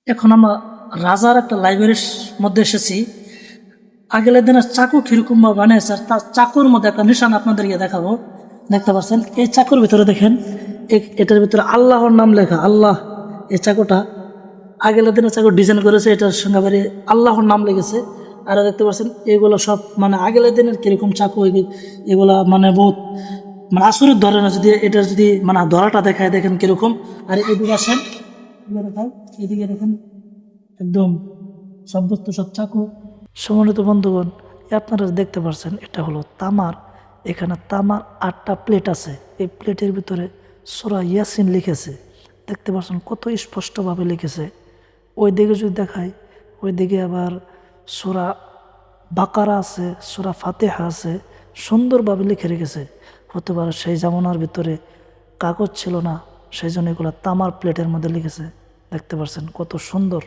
এখন আমরা রাজার একটা লাইব্রেরির মধ্যে এসেছি। আগের দিনের চাকু কিরকম ভাবে বানিয়েছে, আর তার চাকুর মধ্যে একটা নিশান আপনাদেরকে দেখাবো। দেখতে পাচ্ছেন এই চাকুর ভিতরে দেখেন, এটার ভিতরে আল্লাহর নাম লেখা। আল্লাহ, এই চাকুটা আগের দিনের চাকু ডিজাইন করেছে, এটার সঙ্গে আবার আল্লাহর নাম লেগেছে। আর দেখতে পাচ্ছেন এগুলো সব মানে আগের দিনের কিরকম চাকু, এগুলা মানে বহুত মানে আসরের ধরে না, যদি এটার যদি মানে ধরাটা দেখায় দেখেন কিরকম। আর এদিকে আসেন, এদিকে দেখায়, এদিকে দেখেন একদম সব বস্তু সব চাকু। সম্মানিত বন্ধুগণ, আপনারা দেখতে পাচ্ছেন এটা হলো তামার। এখানে তামার 8টা প্লেট আছে। এই প্লেটের ভিতরে সূরা ইয়াসিন লিখেছে। দেখতে পাচ্ছেন কত স্পষ্টভাবে লিখেছে। ওই দিকে যদি দেখায়, ওই দিকে আবার সূরা বাকারা আছে, সূরা ফাতিহা আছে, সুন্দরভাবে লিখে রেখেছে। হতে পারে সেই জামানার ভিতরে কাগজ ছিল না, সেই জন্য এগুলো তামার প্লেটের মধ্যে লিখেছে। দেখতে পাচ্ছেন কত সুন্দর।